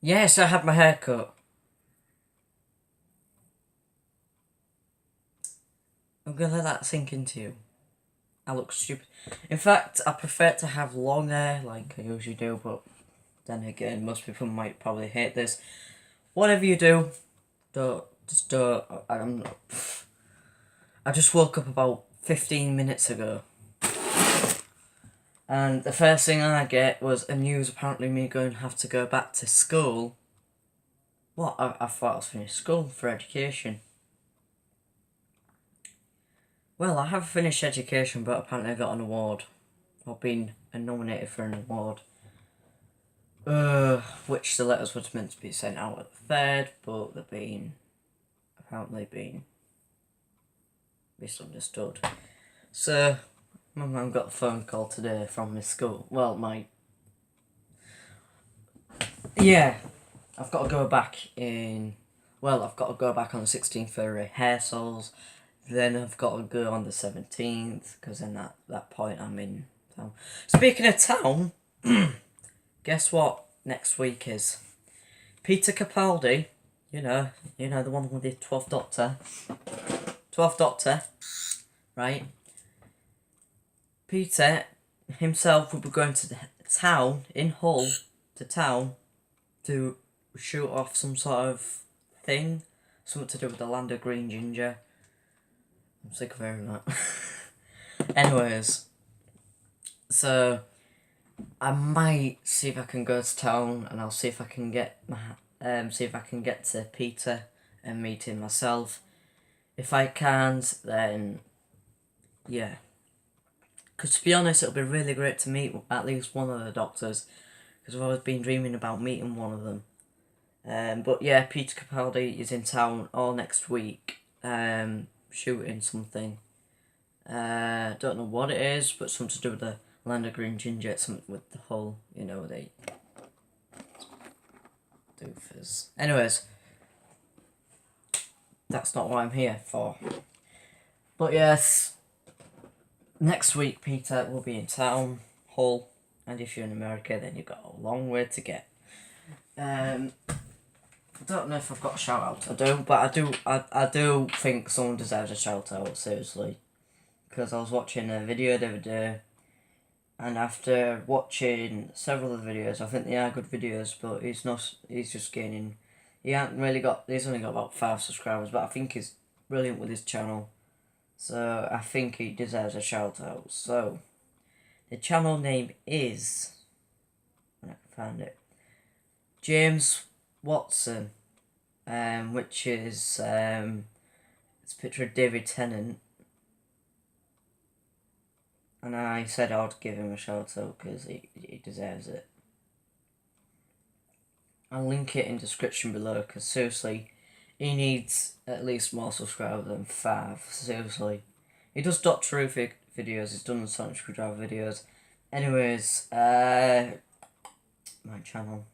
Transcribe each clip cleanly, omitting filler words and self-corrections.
Yes, I had my hair cut. I'm gonna let that sink into you. I look stupid. In fact, I prefer to have long hair like I usually do, but then again, most people might probably hate this. Whatever you do, don't. I just woke up about 15 minutes ago. And the first thing I get was a news apparently me going to have to go back to school. What? I thought I was finished school for education. Well, I have finished education, but apparently I got an award. I've been nominated for an award. Which the letters were meant to be sent out at the 3rd, but apparently been misunderstood. So, my mum got a phone call today from my school. Well, yeah, I've got to go back I've got to go back on the 16th for rehearsals. Then I've got to go on the 17th, because then that point I'm in town. Speaking of town, guess what next week is? Peter Capaldi, you know the one with the 12th Doctor. 12th Doctor, right? Peter himself will be going to the town, in Hull, to shoot off some sort of thing. Something to do with the land of green ginger. I'm sick of hearing that. Anyways, so I might see if I can go to town, and I'll see if I can get to Peter and meet him myself. If I can't, then yeah. Because to be honest, it'll be really great to meet at least one of the doctors, because I've always been dreaming about meeting one of them. But yeah, Peter Capaldi is in town all next week, shooting something. Don't know what it is, but something to do with the land of green ginger. It's something with the whole, they doofus. Anyways, that's not what I'm here for. But yes, next week Peter will be in town, Hull, and if you're in America, then you've got a long way to get. I don't know if I've got a shout out. I do, but I do think someone deserves a shout out, seriously. Because I was watching a video the other day, and after watching several of the videos, I think they are good videos, but he's just gaining, he's only got about 5 subscribers, but I think he's brilliant with his channel. So I think he deserves a shout out. So the channel name is, when I can find it, James Watson, which is it's a picture of David Tennant, and I said I'd give him a shout out because he deserves it. I'll link it in description below, because seriously, he needs at least more subscribers than 5. Seriously, he does Doctor Who videos. He's done Sonic Screwdriver videos. Anyways, my channel.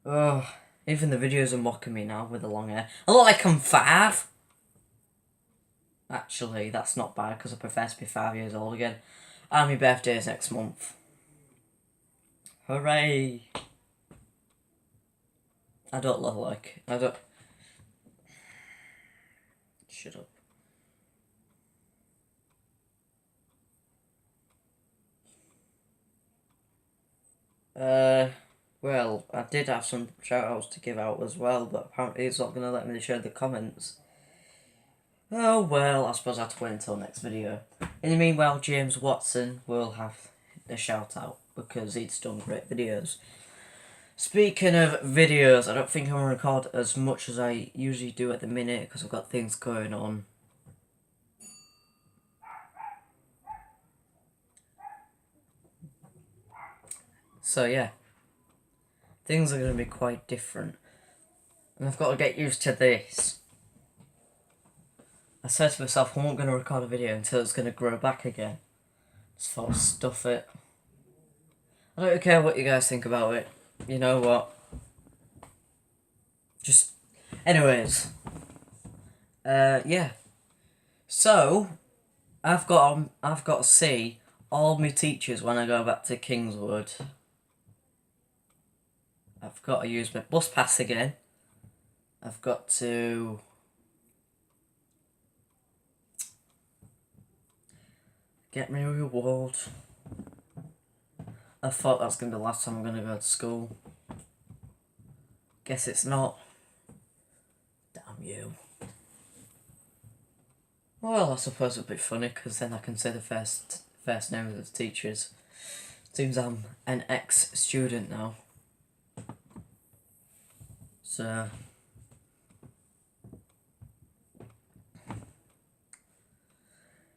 Oh, even the videos are mocking me now with the long hair. I look like I'm 5. Actually, that's not bad, because I prefer to be 5 years old again. And my birthday is next month. Hooray! I don't look like... I don't... Shut up. Well, I did have some shout-outs to give out as well, but apparently it's not going to let me show the comments. Oh well, I suppose I have to wait until next video. In the meanwhile, James Watson will have the shout-out, because he's done great videos. Speaking of videos, I don't think I'm going to record as much as I usually do at the minute, because I've got things going on. So yeah, things are going to be quite different. And I've got to get used to this. I said to myself, I wasn't going to record a video until it's going to grow back again. Just thought I'd stuff it. I don't care what you guys think about it. You know what? Just... Anyways. Yeah. So, I've got to see all my teachers when I go back to Kingswood. I've got to use my bus pass again. I've got to get my reward. I thought that was going to be the last time I'm going to go to school. Guess it's not. Damn you. Well, I suppose it'd be funny because then I can say the first names of the teachers. Seems I'm an ex-student now. So...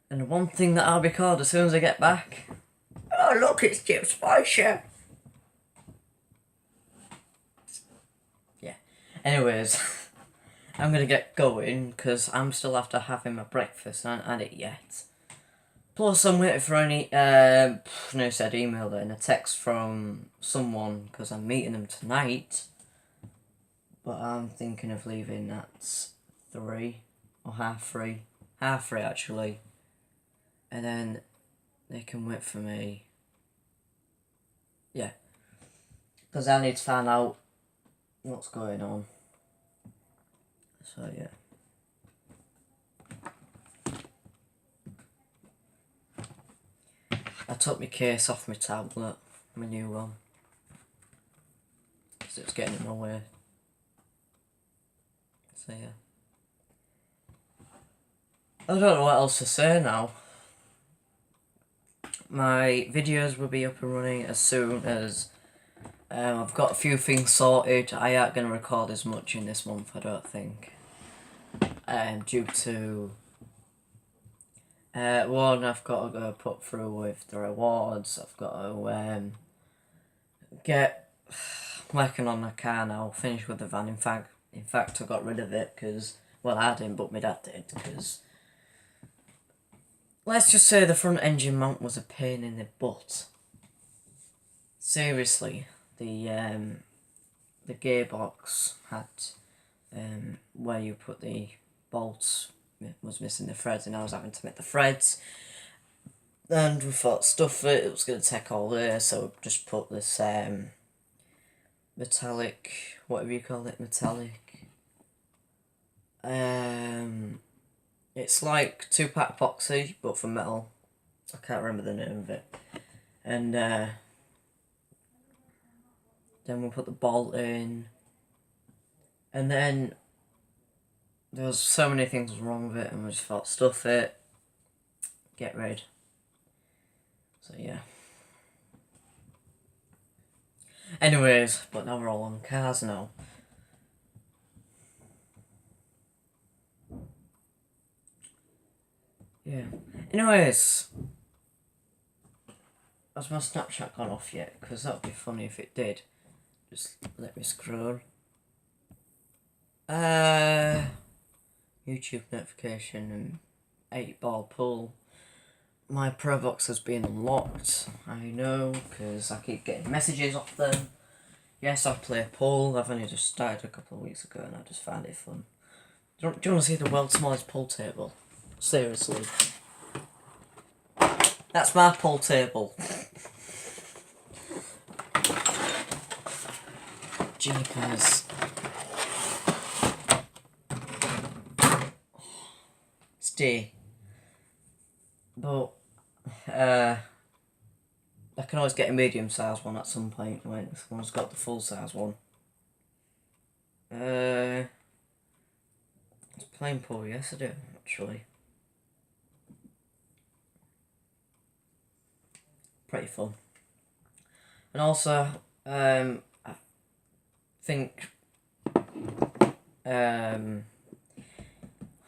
And the one thing that I'll be called as soon as I get back... Oh look, it's Jim Spicer! Yeah. Anyways, I'm gonna get going because I'm still after having my breakfast and I haven't had it yet. Plus I'm waiting for any, no said email then, a text from someone because I'm meeting them tonight. But I'm thinking of leaving at 3 or half 3. Half 3 actually. And then they can wait for me. Yeah. Because I need to find out what's going on. So, yeah. I took my case off my tablet. My new one. Because it was getting in my way. So, yeah. I don't know what else to say now. My videos will be up and running as soon as I've got a few things sorted. I ain't going to record as much in this month, I don't think. Due to one, I've got to go put through with the rewards. I've got to get working on my car now. Finish with the van. In fact, I got rid of it because, well, I didn't, but my dad did because. Let's just say the front engine mount was a pain in the butt. Seriously, the gearbox had where you put the bolts was missing the threads, and I was having to make the threads. And we thought stuff it was going to take all day, so we just put this metallic, whatever you call it, metallic. It's like 2-pack epoxy, but for metal. I can't remember the name of it. And then we'll put the bolt in. And then there was so many things wrong with it, and we just thought, stuff it, get rid. So yeah. Anyways, but now we're all on cars now. Yeah. Anyways, has my Snapchat gone off yet? Because that would be funny if it did. Just let me scroll. YouTube notification and 8-ball pool. My Provox has been unlocked. I know, because I keep getting messages off them. Yes, I play pool. I've only just started a couple of weeks ago and I just found it fun. Do you want to see the world's smallest pool table? Seriously. That's my pool table. Jeepers. Stay. But, I can always get a medium-sized one at some point when someone's got the full-size one. I was playing pool yesterday, actually. Pretty fun. And also, I think, I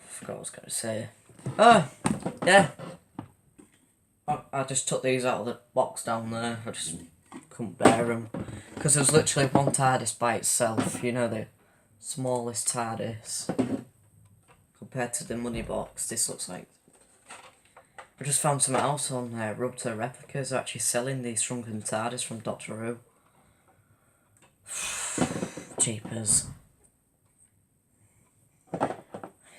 forgot what I was going to say. Oh, yeah. I just took these out of the box down there. I just couldn't bear them. Because there's literally one TARDIS by itself. You know, the smallest TARDIS. Compared to the money box, this looks like... I just found something else on Rubter Replicas. They're actually selling these shrunken TARDIS from Doctor Who. Jeepers.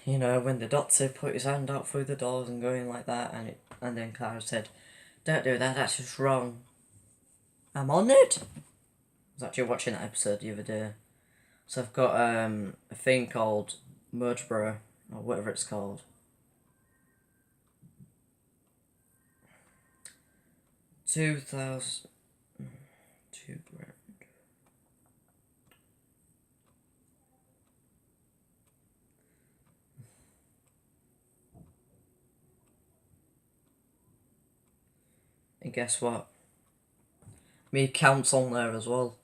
You know, when the Doctor put his hand out through the doors and going like that, and then Clara said, Don't do that, that's just wrong. I'm on it. I was actually watching that episode the other day. So I've got a thing called Murderborough, or whatever it's called. 2,000... £2,000. And guess what? My account's on there as well.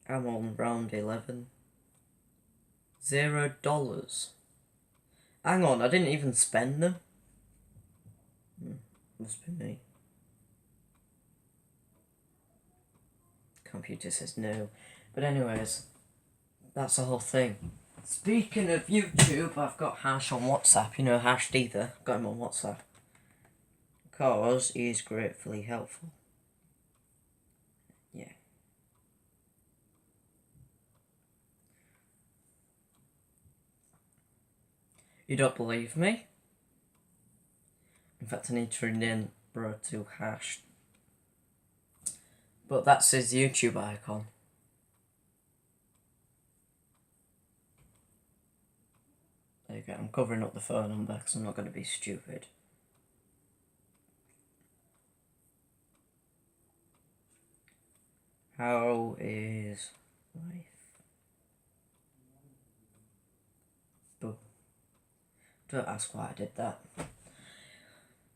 I'm on round 11. $0. Hang on, I didn't even spend them. Must be me. Computer says no. But anyways, that's the whole thing. Speaking of YouTube, I've got Hash on WhatsApp. You know Hash Deether. Got him on WhatsApp. Because he's gratefully helpful. Yeah. You don't believe me? In fact, I need to rename bro to Hash. But that's his YouTube icon. There you go. I'm covering up the phone number because I'm not going to be stupid. How is life? But don't ask why I did that.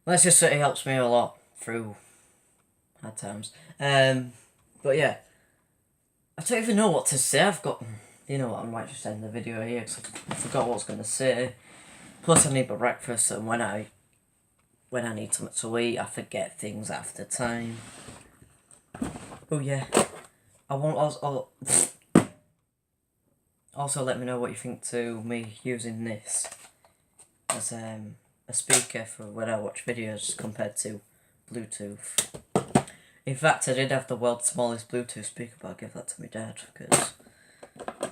Let's just say it helps me a lot through hard times. But yeah, I don't even know what to say. I've got, you know what, I might just end the video here because I forgot what I was going to say. Plus I need my breakfast, and when I need something to eat, I forget things after time. Oh yeah, I want also let me know what you think to me using this as a speaker for when I watch videos compared to Bluetooth. In fact, I did have the world's smallest Bluetooth speaker, but I'll give that to my dad, because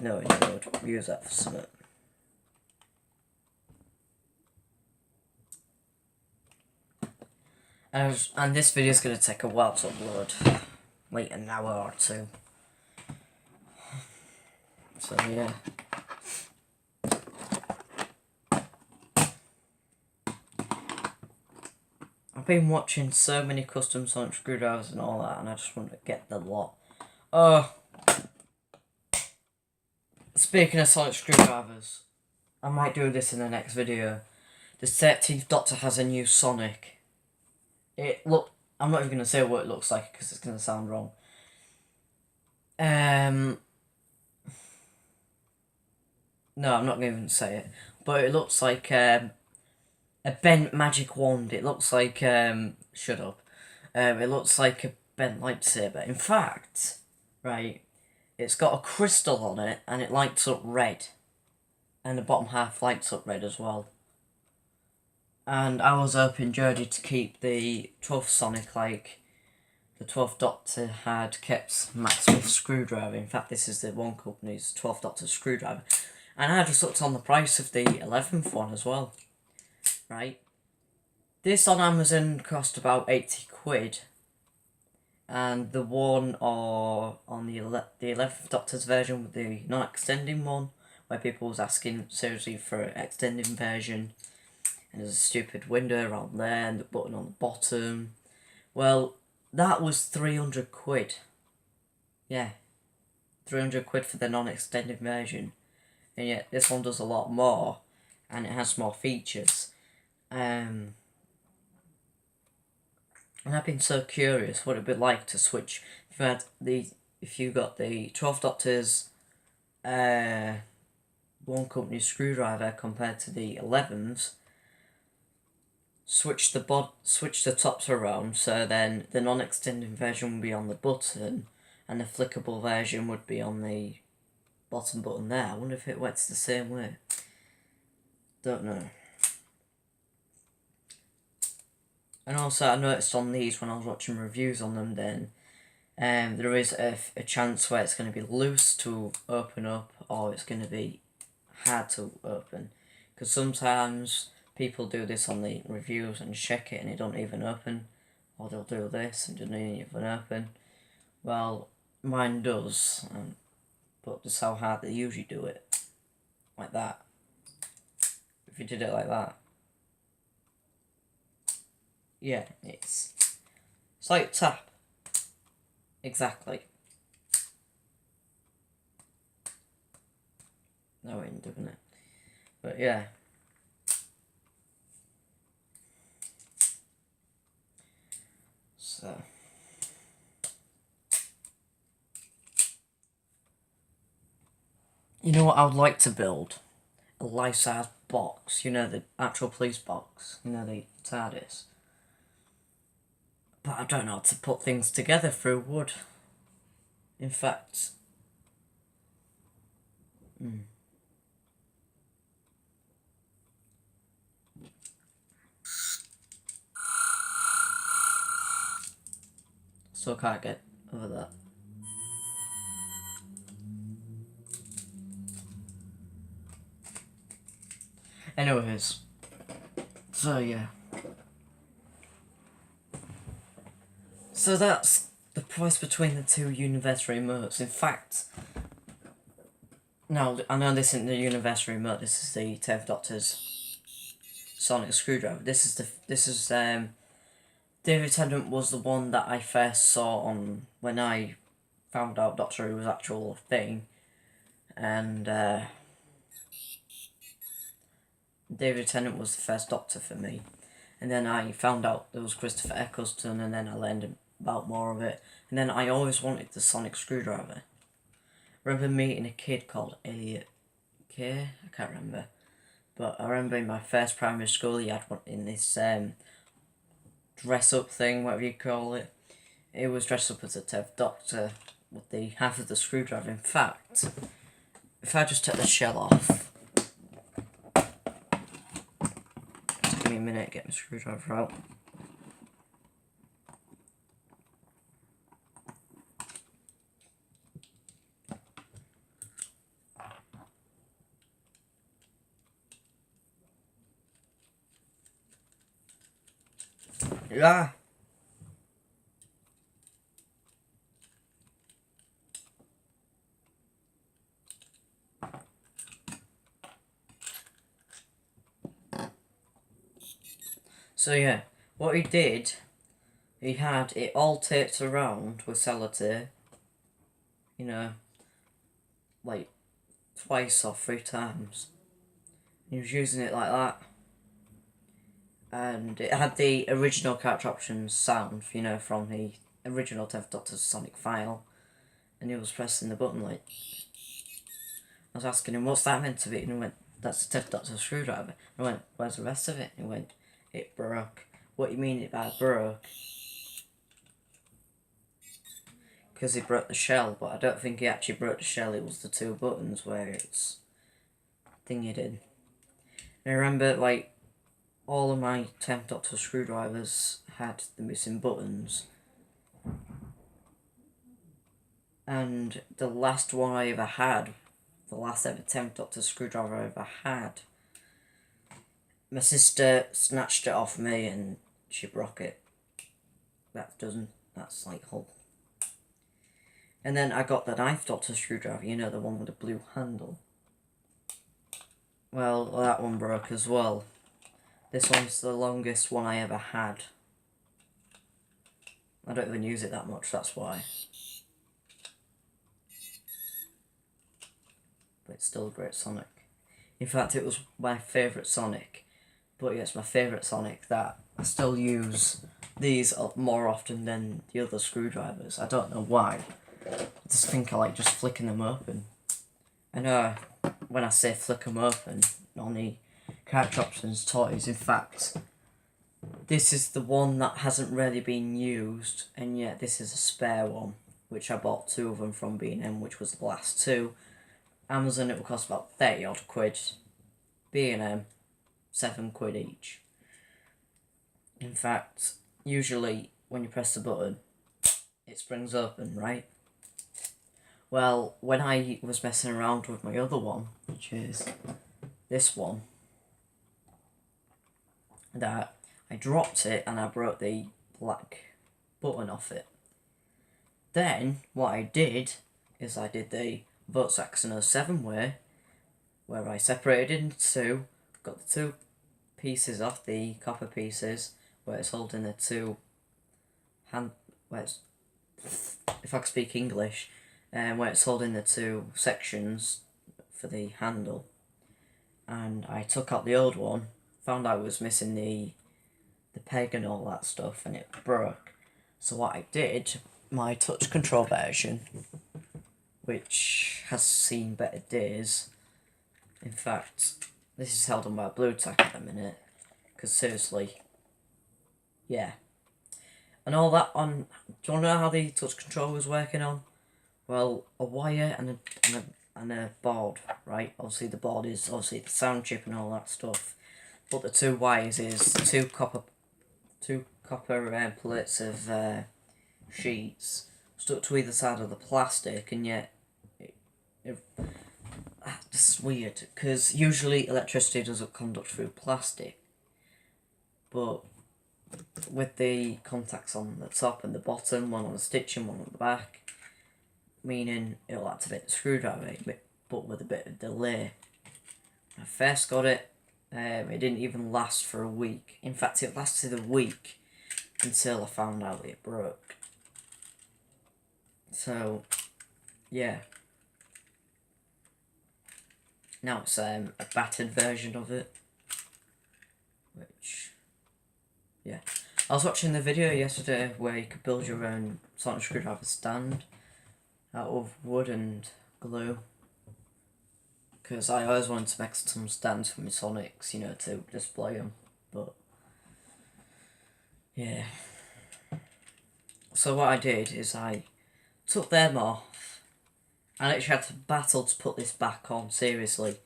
no, he would use that for something. And this video is going to take a while to upload, like an hour or two. So yeah. I've been watching so many custom sonic screwdrivers and all that, and I just want to get the lot. Speaking of sonic screwdrivers, I might do this in the next video. The 13th Doctor has a new Sonic. I'm not even going to say what it looks like because it's going to sound wrong. No, I'm not going to even say it. But it looks like a bent magic wand. It looks like shut up. It looks like a bent lightsaber. In fact, right, it's got a crystal on it and it lights up red. And the bottom half lights up red as well. And I was hoping Jodie to keep the 12th Sonic like the 12th Doctor had kept Matt Smith's screwdriver. In fact, this is the one company's 12th Doctor screwdriver. And I just looked on the price of the 11th one as well. Right? This on Amazon cost about 80 quid. And the one on the 11th Doctor's version with the non-extending one, where people was asking seriously for an extending version, and there's a stupid window around there and the button on the bottom. Well, that was 300 quid. Yeah. 300 quid for the non-extended version. And yet this one does a lot more, and it has more features. And I've been so curious what it'd be like to switch if you got the 12th Doctor's one company screwdriver compared to the 11's. Switch the tops around, so then the non-extending version would be on the button, and the flickable version would be on the bottom button there. I wonder if it works the same way. Don't know. And also, I noticed on these when I was watching reviews on them, then there is a chance where it's going to be loose to open up, or it's going to be hard to open. Because sometimes people do this on the reviews and check it and it don't even open. Or they'll do this and it doesn't even open. Well, mine does. But that's how hard they usually do it. Like that. If you did it like that. Yeah, it's like tap. Exactly. No, I ain't doing it. But yeah. So. You know what I would like to build? A life-size box. You know, the actual police box. You know, the TARDIS. But I don't know how to put things together through wood. In fact... So I can't get over that. Anyways. So yeah. So that's the price between the two Universe remotes. In fact... No, I know this isn't the Universe remote, this is the 10th Doctor's sonic screwdriver. This is David Tennant was the one that I first saw on when I found out Doctor Who was actual thing, and David Tennant was the first Doctor for me, and then I found out there was Christopher Eccleston, and then I learned about more of it, and then I always wanted the sonic screwdriver. I remember meeting a kid called Elliot K. I can't remember, but I remember in my first primary school he had one in this dress-up thing, whatever you call it. It was dressed up as a 10th Doctor with the half of the screwdriver. In fact, if I just take the shell off, just give me a minute to get my screwdriver out. Yeah. So yeah, what he did, he had it all taped around with sellotape, you know, like twice or 3 times. He was using it like that. And it had the original character options sound, you know, from the original 10th Doctor's sonic file. And he was pressing the button like... I was asking him, what's that meant to be? And he went, that's the 10th Doctor's screwdriver. And I went, where's the rest of it? And he went, it broke. What do you mean it broke? Because he broke the shell, but I don't think he actually broke the shell. It was the 2 buttons where it's thingy did. And I remember, like, all of my 10th Doctor screwdrivers had the missing buttons. And the last one I ever had, the last ever 10th Doctor screwdriver I ever had, my sister snatched it off me and she broke it. That's like whole. And then I got the 9th Doctor screwdriver, you know, the one with the blue handle. Well, that one broke as well. This one's the longest one I ever had. I don't even use it that much, that's why. But it's still a great Sonic. In fact, it was my favourite Sonic. But yeah, it's my favourite Sonic that I still use these more often than the other screwdrivers. I don't know why. I just think I like just flicking them open. I know when I say flick them open on the character options toys, in fact, this is the one that hasn't really been used, and yet this is a spare one, which I bought 2 of them from B&M, which was the last 2. Amazon, it will cost about 30 odd quid. B&M, 7 quid each. In fact, usually when you press the button, it springs open, right? Well, when I was messing around with my other one, which is this one, that I dropped it and I broke the black button off it. Then what I did is I did the Vote-Saxon 07 way, where I separated it into two, got the two pieces off, the copper pieces, where it's holding the two where it's, if I could speak English, where it's holding the two sections for the handle. And I took out the old one, found I was missing the peg and all that stuff, and it broke. So what I did, my touch control version, which has seen better days. In fact, this is held on by Blu-Tack at the minute, because seriously, yeah. And all that on, do you want to know how the touch control was working on? Well, a wire and a board, right? Obviously the board is obviously the sound chip and all that stuff. But the two wires is two copper plates of sheets stuck to either side of the plastic, and yet it's weird because usually electricity doesn't conduct through plastic, but with the contacts on the top and the bottom, one on the stitching, one on the back, meaning it'll activate the screwdriver, but with a bit of delay. When I first got it, it didn't even last for a week. In fact, it lasted a week until I found out it broke. So, yeah. Now it's a battered version of it, which, yeah. I was watching the video yesterday where you could build your own sonic screwdriver stand out of wood and glue, because I always wanted to make some stands for my Sonics, you know, to display them, but yeah. So what I did is I took them off, and I actually had to battle to put this back on, seriously.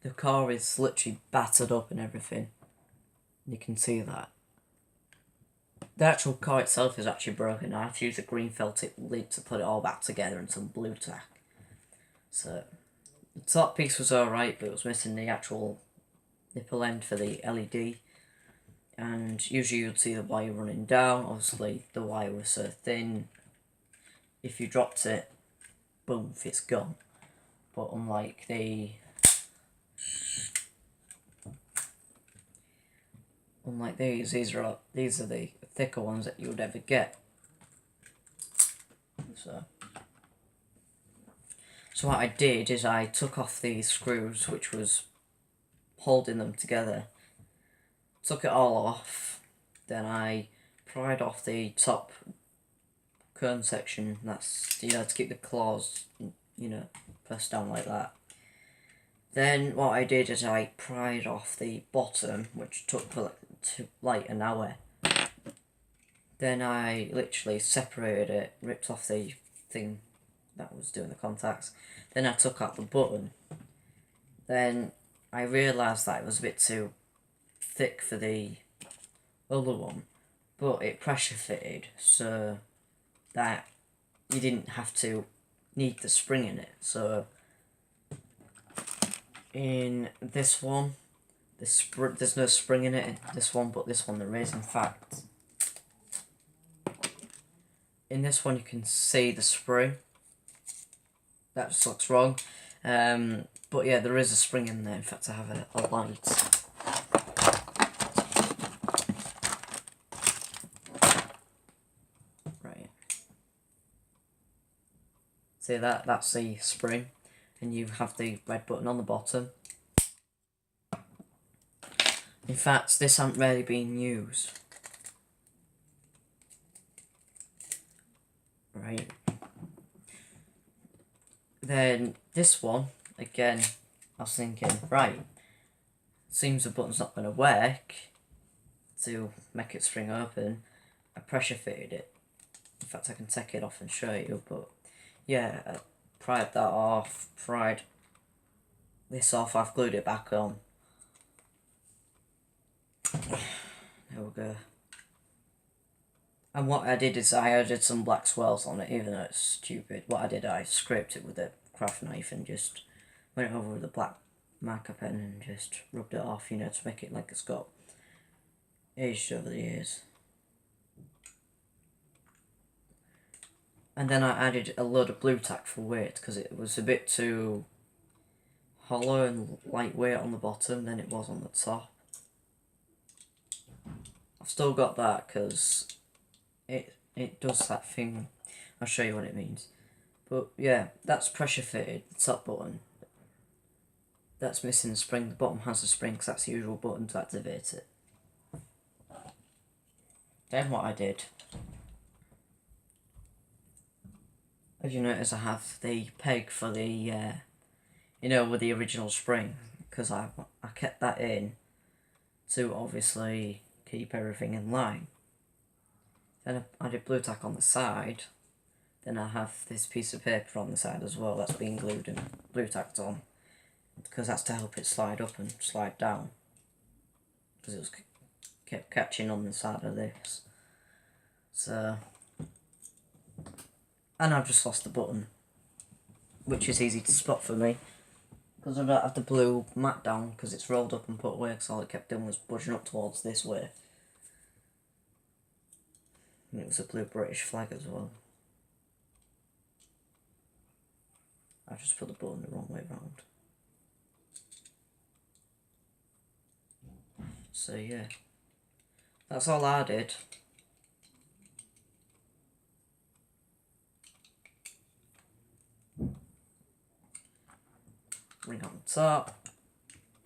The car is literally battered up and everything, you can see that. The actual car itself is actually broken. I had to use a green felt tip lid to put it all back together and some Blu-Tack. So, the top piece was alright, but it was missing the actual nipple end for the LED. And usually you'd see the wire running down. Obviously, the wire was so thin, if you dropped it, boom, it's gone. But unlike these are the thicker ones that you would ever get. So what I did is I took off these screws which was holding them together, took it all off, then I pried off the top cone section, that's, you know, to keep the claws, you know, pressed down like that. Then what I did is I pried off the bottom, which took like an hour. Then I literally separated it, ripped off the thing that was doing the contacts. Then I took out the button. Then I realised that it was a bit too thick for the other one, but it pressure fitted so that you didn't have to need the spring in it. So in this one, there's no spring in it in this one, but this one there is. In fact, in this one you can see the spring. That just looks wrong. But yeah, there is a spring in there. In fact, I have a light. Right. See that? That's the spring. And you have the red button on the bottom. In fact, this hasn't really been used. Right. Then this one, again, I was thinking, right, seems the button's not going to work to make it spring open. I pressure fitted it. In fact, I can take it off and show you, but yeah, I pried that off, pried this off, I've glued it back on. There we go. And what I did is I added some black swirls on it, even though it's stupid. What I did, I scraped it with a craft knife and just went over with a black marker pen and just rubbed it off, you know, to make it like it's got aged over the years. And then I added a load of blue tack for weight because it was a bit too hollow and lightweight on the bottom than it was on the top. I've still got that because it does that thing. I'll show you what it means. But yeah, that's pressure fitted, the top button. That's missing the spring. The bottom has a spring because that's the usual button to activate it. Then what I did, as you notice, I have the peg for the, you know, with the original spring, because I kept that in to obviously keep everything in line. Then I did blue tack on the side. Then I have this piece of paper on the side as well that's been glued and blue tacked on, because that's to help it slide up and slide down, because it was kept catching on the side of this. So, and I've just lost the button, which is easy to spot for me because I don't have the blue mat down because it's rolled up and put away, because all it kept doing was pushing up towards this way. And it was a blue British flag as well. I just put the button the wrong way round. So yeah, that's all I did. Ring on the top,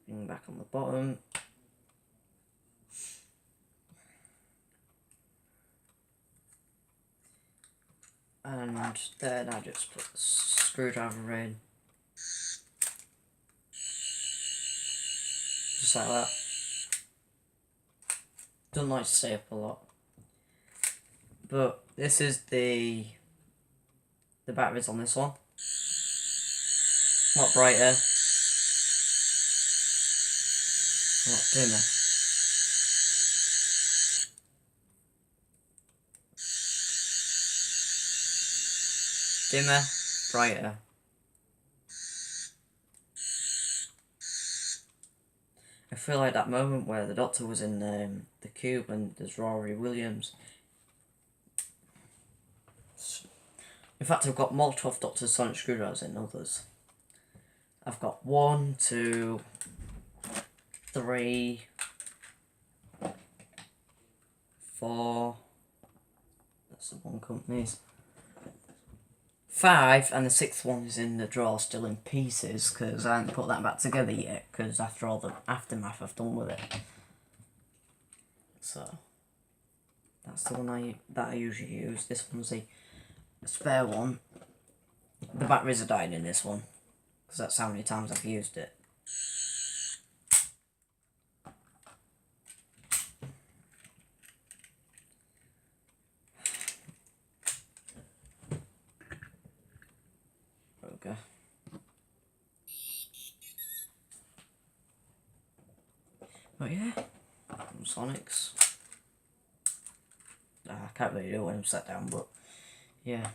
ring back on the bottom. And then I just put the screwdriver in. Just like that. Don't like to stay up a lot. But this is the batteries on this one. A lot brighter. A lot dimmer. Dimmer, brighter. I feel like that moment where the Doctor was in the cube and there's Rory Williams. In fact, I've got more 12 Doctor Sonic screwdrivers than others. I've got 1, 2, 3, 4. That's the one company's. 5, and the 6th one is in the drawer still in pieces because I haven't put that back together yet, because after all the aftermath I've done with it. So that's the one that I usually use. This one's a spare one. The batteries are dying in this one because that's how many times I've used it. Okay. But yeah, Sonics. I can't really do it when I'm sat down, but yeah.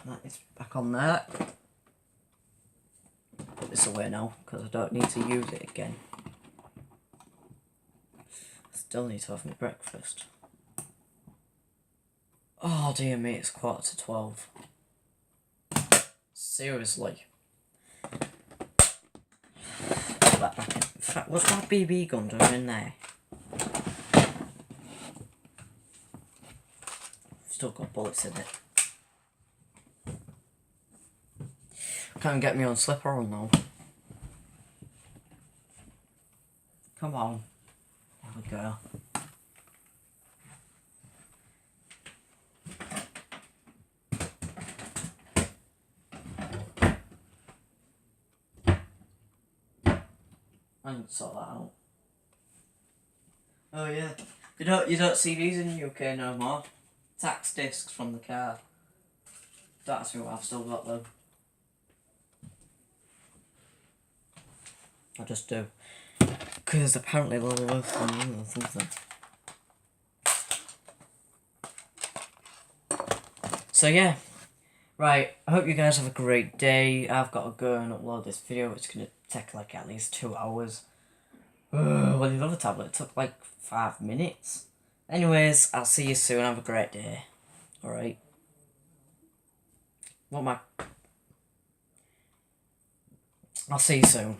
That is back on there. Put this away now because I don't need to use it again. I still need to have my breakfast. Oh dear me, it's 11:45. Seriously. Put that back in. In fact, what's my BB gun doing in there? Still got bullets in it. Can't get me on slipper on now. Come on. There we go. I need to sort that out. Oh yeah. You don't see these in the UK no more. Tax discs from the car. Don't ask me what I've still got though. I just do. Because apparently they're worth money or something. So yeah. Right, I hope you guys have a great day. I've got to go and upload this video. It's going to take like at least 2 hours. Well, the other tablet took like 5 minutes. Anyways, I'll see you soon. Have a great day. Alright. What am I... I'll see you soon.